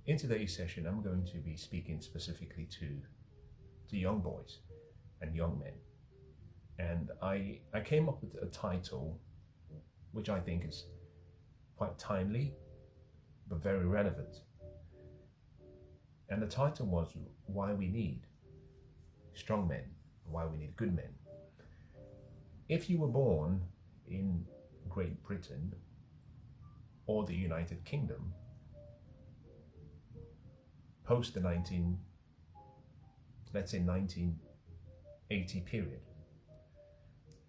In today's session, I'm going to be speaking specifically to young boys and young men. And I came up with a title which I think is quite timely, but very relevant. And the title was Why We Need Strong Men, Why We Need Good Men. If you were born in Great Britain or the United Kingdom, post the 1980 period,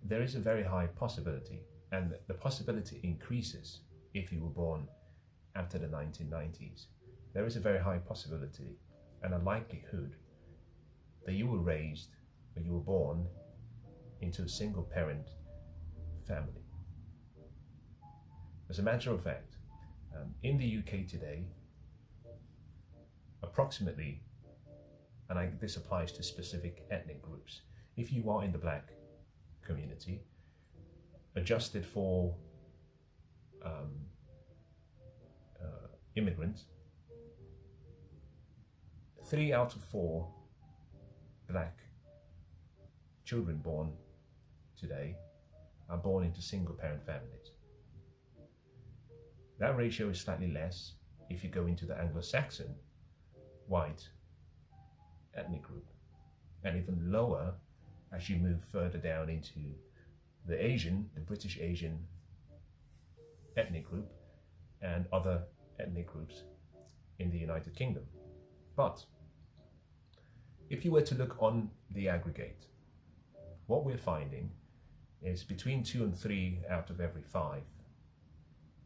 there is a very high possibility, and the possibility increases if you were born after the 1990s. There is a very high possibility and a likelihood that you were raised, when you were born, into a single parent family. As a matter of fact, in the UK today, approximately, and this applies to specific ethnic groups, if you are in the black community, adjusted for immigrants, 3 out of 4 black children born today are born into single parent families. That ratio is slightly less if you go into the Anglo-Saxon white ethnic group, and even lower as you move further down into the British Asian ethnic group and other ethnic groups in the United Kingdom. But if you were to look on the aggregate, what we're finding is between 2 and 3 out of every 5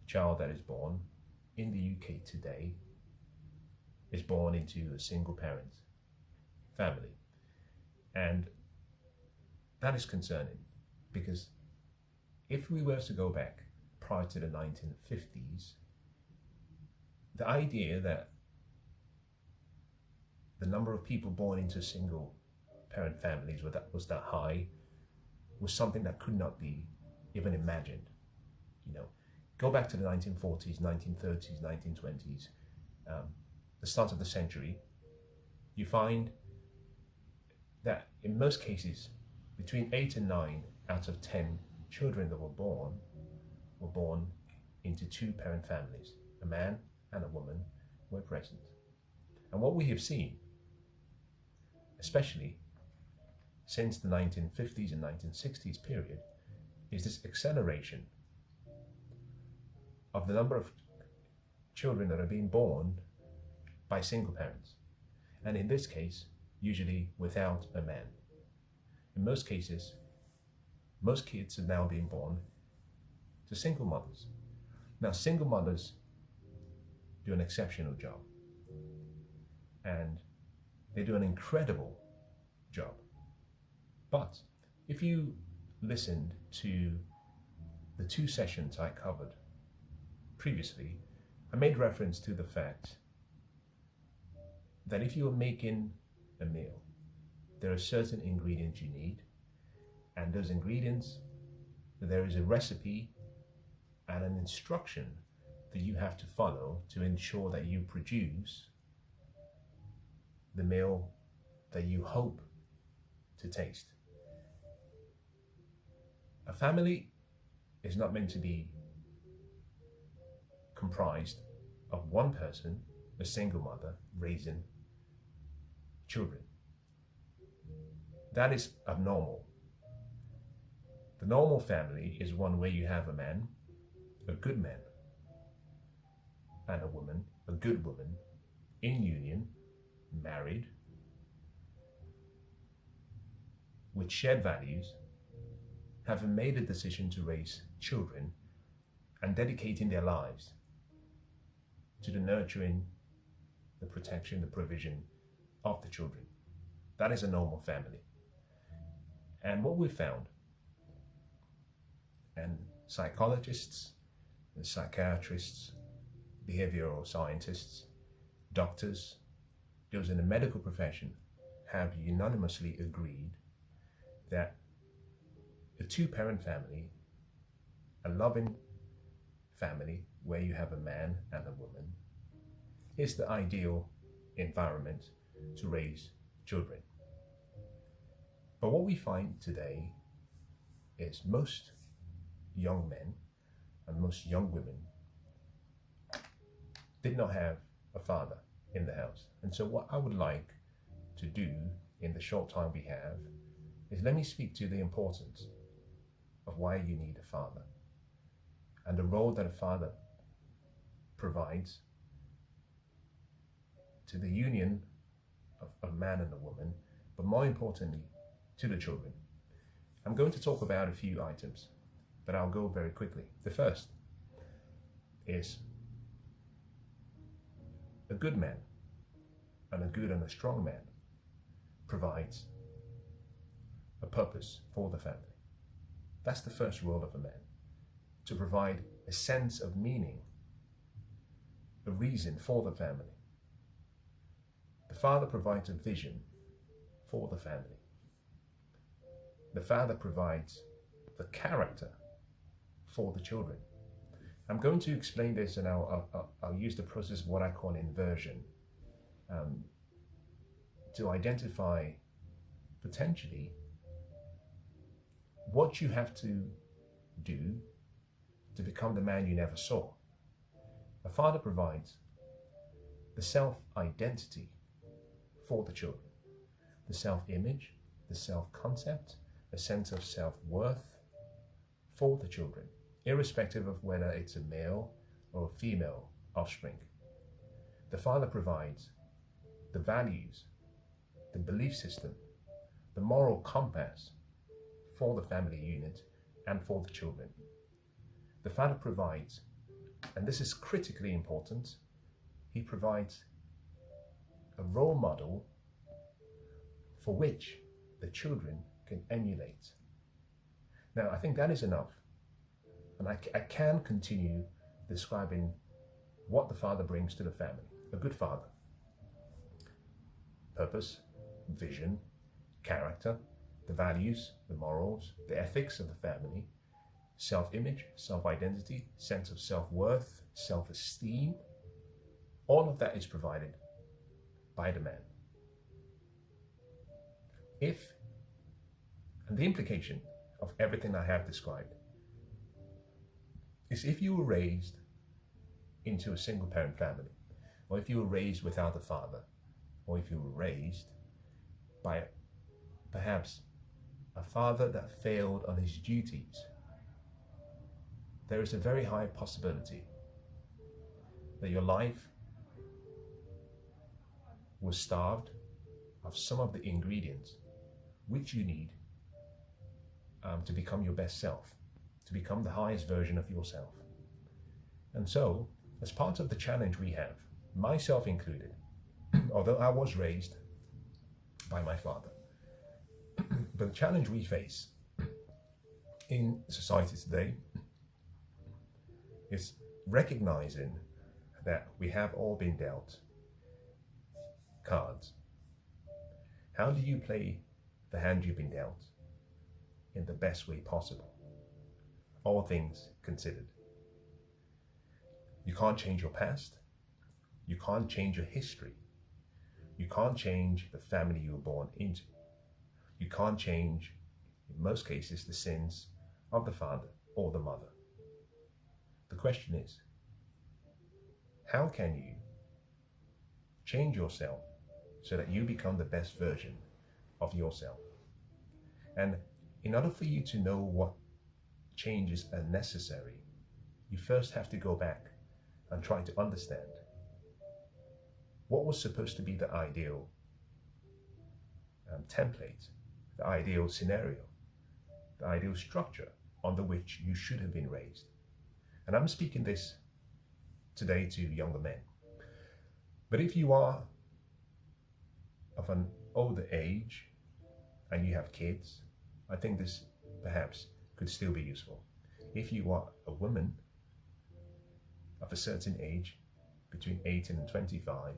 child that is born in the UK today is born into a single parent family. And that is concerning, because if we were to go back prior to the 1950s, the idea that the number of people born into single parent families was that high was something that could not be even imagined. Go back to the 1940s, 1930s, 1920s, the start of the century, you find that in most cases, between 8 and 9 out of 10 children that were born into 2 parent families. A man and a woman were present. And what we have seen, especially since the 1950s and 1960s period, is this acceleration of the number of children that are being born by single parents. And in this case, usually without a man. In most cases, most kids are now being born to single mothers. Now, single mothers do an exceptional job, and they do an incredible job. But if you listened to the 2 sessions I covered previously, I made reference to the fact that if you are making a meal, there are certain ingredients you need, and those ingredients, there is a recipe and an instruction that you have to follow to ensure that you produce the meal that you hope to taste. A family is not meant to be comprised of one person, a single mother, raising children. That is abnormal. The normal family is one where you have a man, a good man, and a woman, a good woman, in union, married, with shared values, having made a decision to raise children and dedicating their lives to the nurturing, the protection, the provision of the children. That is a normal family. And what we found, and psychologists and psychiatrists, behavioral scientists, doctors, those in the medical profession have unanimously agreed that a 2-parent family, a loving family where you have a man and a woman, is the ideal environment to raise children. But what we find today is most young men and most young women did not have a father in the house. And so what I would like to do in the short time we have is let me speak to the importance of why you need a father and the role that a father provides to the union of a man and a woman, but more importantly, to the children. I'm going to talk about a few items, but I'll go very quickly. The first is a good man and a good and a strong man provides a purpose for the family. That's the first role of a man, to provide a sense of meaning, a reason for the family. The father provides a vision for the family. The father provides the character for the children. I'm going to explain this, and I'll use the process of what I call inversion to identify potentially what you have to do to become the man you never saw. A father provides the self-identity for the children, the self-image, the self-concept, a sense of self-worth for the children, irrespective of whether it's a male or a female offspring. The father provides the values, the belief system, the moral compass for the family unit and for the children. The father provides, and this is critically important, he provides a role model for which the children can emulate. Now, I think that is enough. And I can continue describing what the father brings to the family. A good father. Purpose, vision, character, the values, the morals, the ethics of the family, self-image, self-identity, sense of self-worth, self-esteem. All of that is provided by the man. And the implication of everything I have described is if you were raised into a single parent family, or if you were raised without a father, or if you were raised by perhaps a father that failed on his duties, there is a very high possibility that your life was starved of some of the ingredients which you need to become your best self, to become the highest version of yourself. And so, as part of the challenge we have, myself included, although I was raised by my father, but the challenge we face in society today is recognizing that we have all been dealt cards. How do you play the hand you've been dealt in the best way possible? All things considered. You can't change your past. You can't change your history. You can't change the family you were born into. You can't change, in most cases, the sins of the father or the mother. The question is, how can you change yourself so that you become the best version of yourself? And in order for you to know what changes are necessary, you first have to go back and try to understand what was supposed to be the ideal template, the ideal scenario, the ideal structure under which you should have been raised. And I'm speaking this today to younger men. But if you are of an older age and you have kids, I think this perhaps could still be useful. If you are a woman of a certain age, between 18 and 25,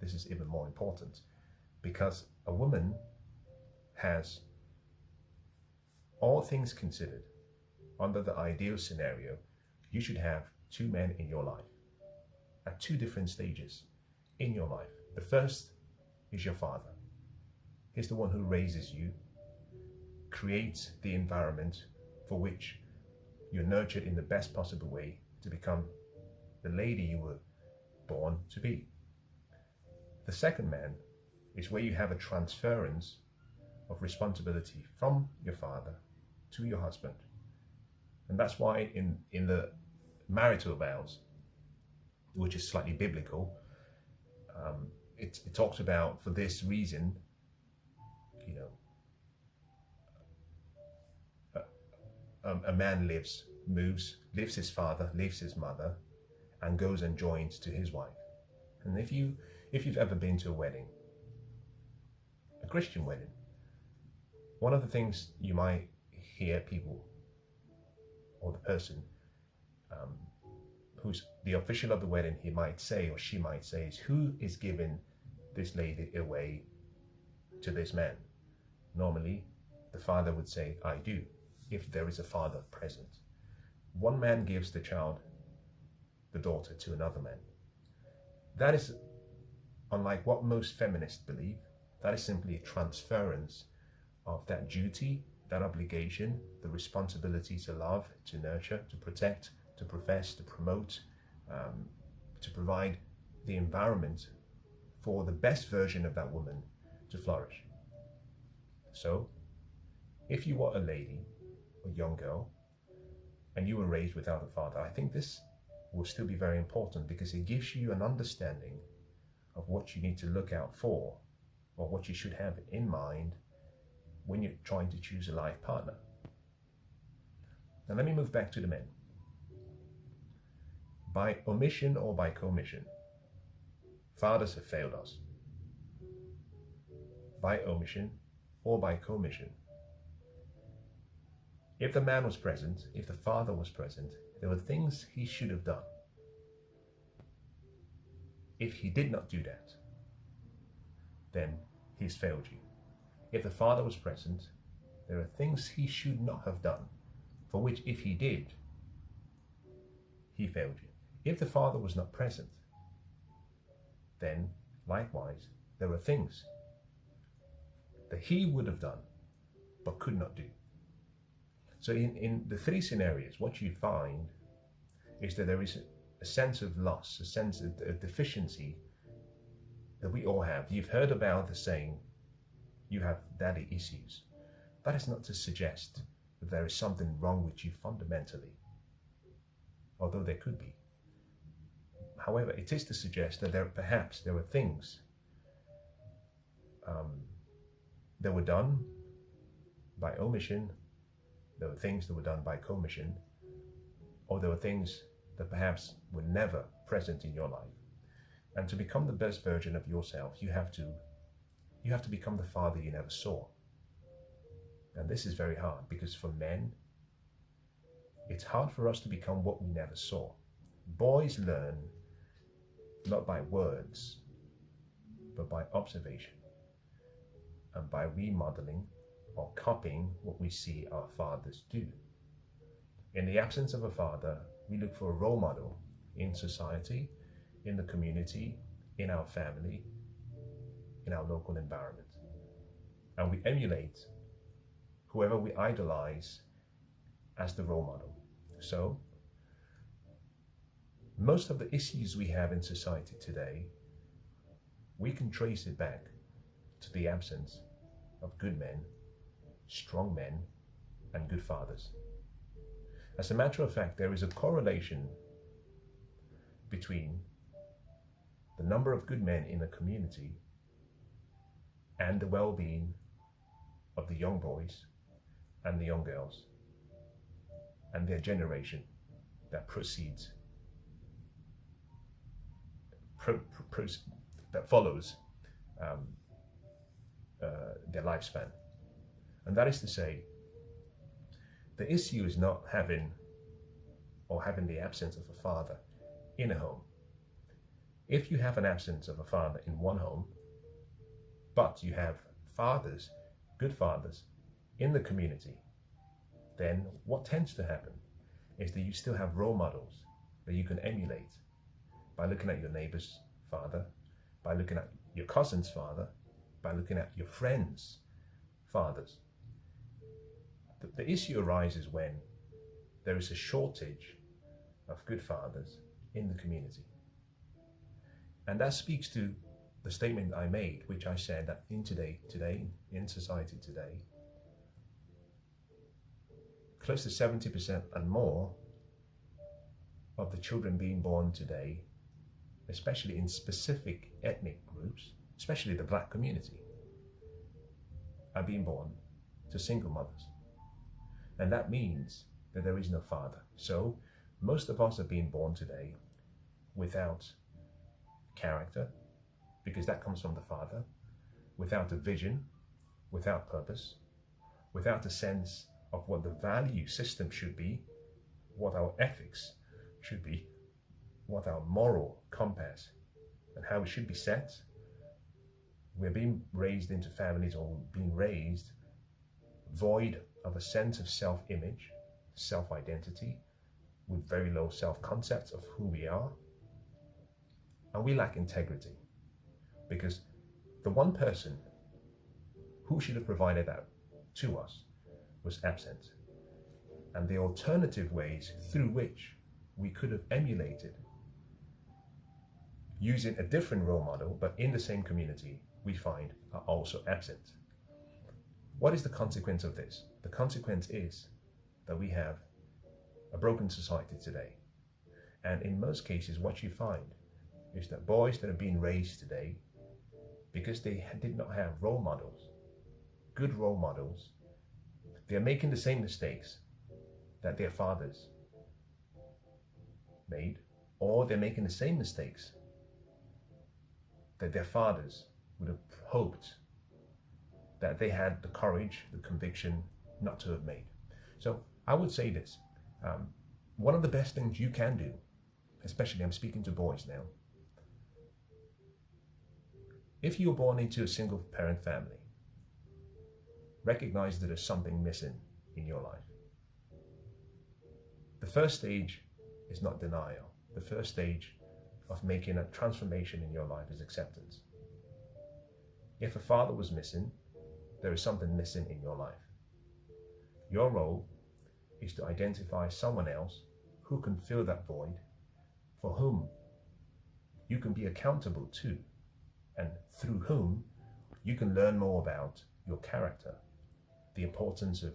this is even more important, because a woman has, all things considered, under the ideal scenario, you should have two men in your life at two different stages. in your life. The first is your father. He's the one who raises you, creates the environment for which you're nurtured in the best possible way to become the lady you were born to be. The second man is where you have a transference of responsibility from your father to your husband. And that's why in the marital vows, which is slightly biblical, it talks about, for this reason, a man leaves his father, leaves his mother, and goes and joins to his wife. And if you've ever been to a wedding, a Christian wedding, one of the things you might hear people, or the person who's the official of the wedding, he might say or she might say, is, who is giving this lady away to this man? Normally, the father would say, I do, if there is a father present. One man gives the child, the daughter, to another man. That is, unlike what most feminists believe, that is simply a transference of that duty, that obligation, the responsibility to love, to nurture, to protect, to profess, to promote, to provide the environment for the best version of that woman to flourish. So, if you were a lady, a young girl, and you were raised without a father, I think this will still be very important, because it gives you an understanding of what you need to look out for, or what you should have in mind when you're trying to choose a life partner. Now let me move back to the men. By omission or by commission, fathers have failed us. By omission or by commission. If the man was present, if the father was present, there were things he should have done. If he did not do that, then he's failed you. If the father was present, there are things he should not have done, for which, if he did, he failed you. If the father was not present, then likewise, there are things that he would have done, but could not do. So in the three scenarios, what you find is that there is a sense of loss, a sense of a deficiency that we all have. You've heard about the saying, you have daddy issues. That is not to suggest that there is something wrong with you fundamentally, although there could be. However, it is to suggest that perhaps there were things that were done by omission, there were things that were done by commission, or there were things that perhaps were never present in your life. And to become the best version of yourself, you have to become the father you never saw. And this is very hard, because for men, it's hard for us to become what we never saw. Boys learn not by words, but by observation, and by remodeling or copying what we see our fathers do. In the absence of a father, we look for a role model in society, in the community, in our family, in our local environment. And we emulate whoever we idolize as the role model. So, most of the issues we have in society today, we can trace it back to the absence of good men, strong men, and good fathers. As a matter of fact, there is a correlation between the number of good men in a community and the well-being of the young boys and the young girls and their generation that proceeds, that follows their lifespan. And that is to say, the issue is not having the absence of a father in a home. If you have an absence of a father in one home, but you have fathers, good fathers, in the community, then what tends to happen is that you still have role models that you can emulate by looking at your neighbor's father, by looking at your cousin's father, by looking at your friends' fathers. The issue arises when there is a shortage of good fathers in the community. And that speaks to the statement I made, which I said that in society today, close to 70% and more of the children being born today, especially in specific ethnic groups, especially the black community, are being born to single mothers. And that means that there is no father. So most of us are being born today without character, because that comes from the father, without a vision, without purpose, without a sense of what the value system should be, what our ethics should be, what our moral compass and how it should be set. We're being raised into families, or being raised void of a sense of self-image, self-identity, with very low self-concept of who we are. And we lack integrity, because the one person who should have provided that to us was absent. And the alternative ways through which we could have emulated, using a different role model but in the same community, we find are also absent. What is the consequence of this? The consequence is that we have a broken society today. And in most cases, what you find is that boys that are being raised today, because they did not have role models, good role models, they're making the same mistakes that their fathers made, or they're making the same mistakes that their fathers would have hoped that they had the courage, the conviction not to have made. So I would say this, one of the best things you can do, especially I'm speaking to boys now, if you're born into a single parent family, recognize that there's something missing in your life. The first stage is not denial. The first stage of making a transformation in your life is acceptance. If a father was missing, there is something missing in your life. Your role is to identify someone else who can fill that void, for whom you can be accountable to, and through whom you can learn more about your character, the importance of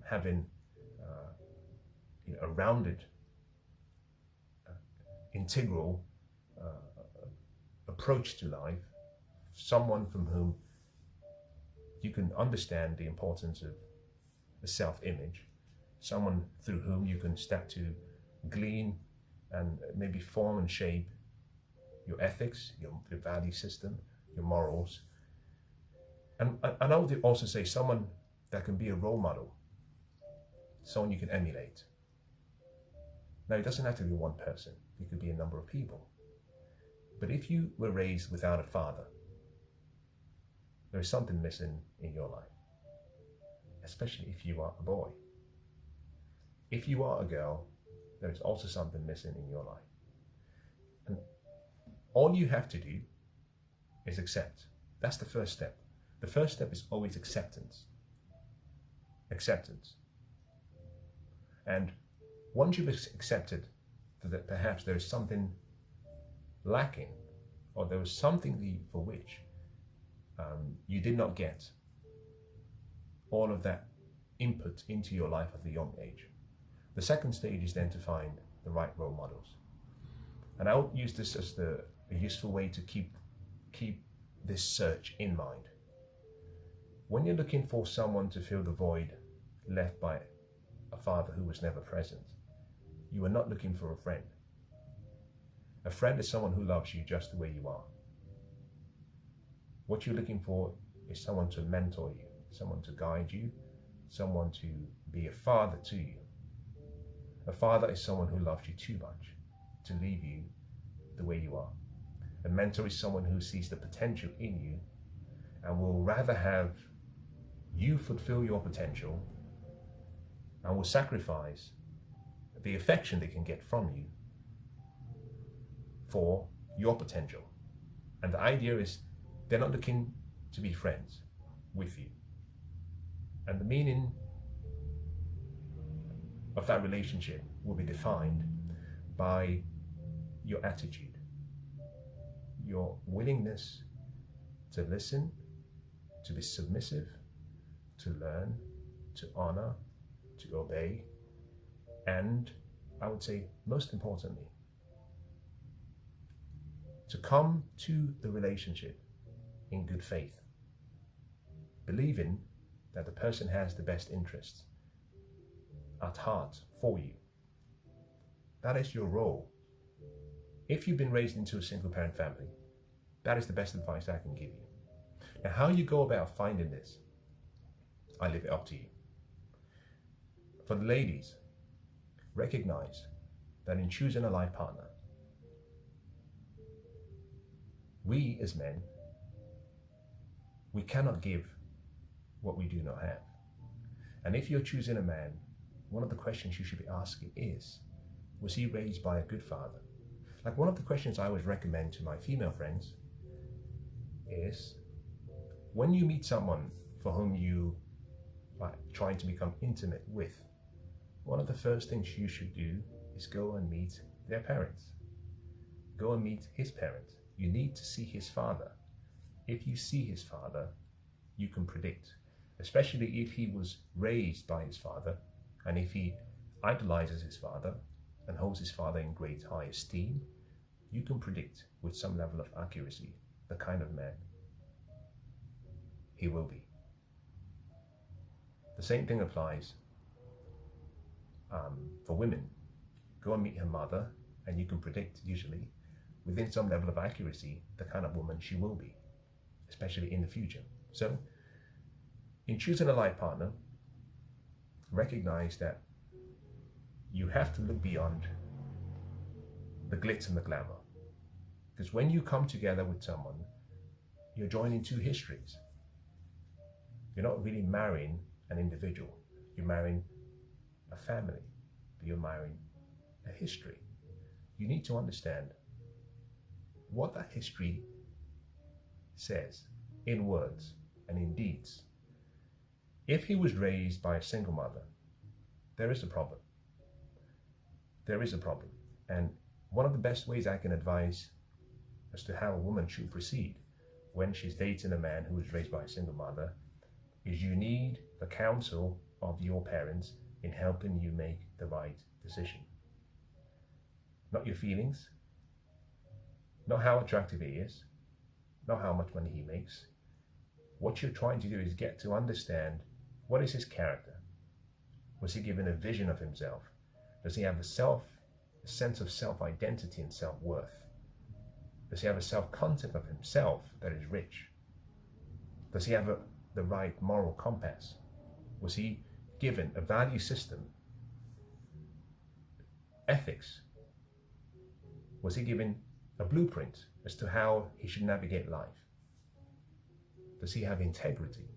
having a rounded, integral approach to life, someone from whom you can understand the importance of the self-image, someone through whom you can start to glean and maybe form and shape your ethics, your value system, your morals. And I would also say someone that can be a role model, someone you can emulate. Now, it doesn't have to be one person. It could be a number of people. But if you were raised without a father, there is something missing in your life, especially if you are a boy. If you are a girl, there is also something missing in your life. And all you have to do is accept. That's the first step. The first step is always acceptance. Acceptance. And once you've accepted that perhaps there is something lacking, or there was something for which you did not get all of that input into your life at a young age, the second stage is then to find the right role models. And I would use this as a useful way to keep this search in mind. When you're looking for someone to fill the void left by a father who was never present, you are not looking for a friend. A friend is someone who loves you just the way you are. What you're looking for is someone to mentor you, someone to guide you, someone to be a father to you. A father is someone who loves you too much to leave you the way you are. A mentor is someone who sees the potential in you and will rather have you fulfill your potential and will sacrifice the affection they can get from you for your potential. And the idea is they're not looking to be friends with you. And the meaning of that relationship will be defined by your attitude, your willingness to listen, to be submissive, to learn, to honor, to obey, and I would say most importantly, to come to the relationship in good faith, believing that the person has the best interests at heart for you. That is your role. If you've been raised into a single parent family, that is the best advice I can give you. Now, how you go about finding this, I leave it up to you. For the ladies, recognize that in choosing a life partner, we as men, we cannot give what we do not have. And if you're choosing a man, one of the questions you should be asking is, was he raised by a good father? Like one of the questions I always recommend to my female friends is, when you meet someone for whom you are trying to become intimate with, one of the first things you should do is go and meet their parents. Go and meet his parents. You need to see his father. If you see his father, you can predict, especially if he was raised by his father, and if he idolizes his father and holds his father in great high esteem, you can predict with some level of accuracy the kind of man he will be. The same thing applies for women. Go and meet her mother, and you can predict, usually, within some level of accuracy, the kind of woman she will be, especially in the future. So, in choosing a life partner, recognize that you have to look beyond the glitz and the glamour. Because when you come together with someone, you're joining two histories. You're not really marrying an individual. You're marrying a family. You're marrying a history. You need to understand what that history says in words and in deeds. If he was raised by a single mother, there is a problem. There is a problem. And one of the best ways I can advise as to how a woman should proceed when she's dating a man who was raised by a single mother is you need the counsel of your parents in helping you make the right decision. Not your feelings, not how attractive he is, not how much money he makes. What you're trying to do is get to understand, what is his character? Was he given a vision of himself? Does he have a sense of self-identity and self-worth? Does he have a self-concept of himself that is rich? Does he have the right moral compass? Was he given a value system? Ethics? Was he given a blueprint as to how he should navigate life? Does he have integrity?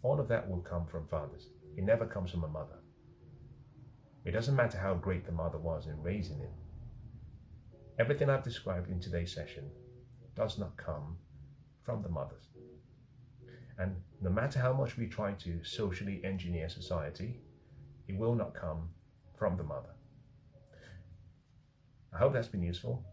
All of that will come from fathers. It never comes from a mother. It doesn't matter how great the mother was in raising him. Everything I've described in today's session does not come from the mothers. And no matter how much we try to socially engineer society, it will not come from the mother. I hope that's been useful.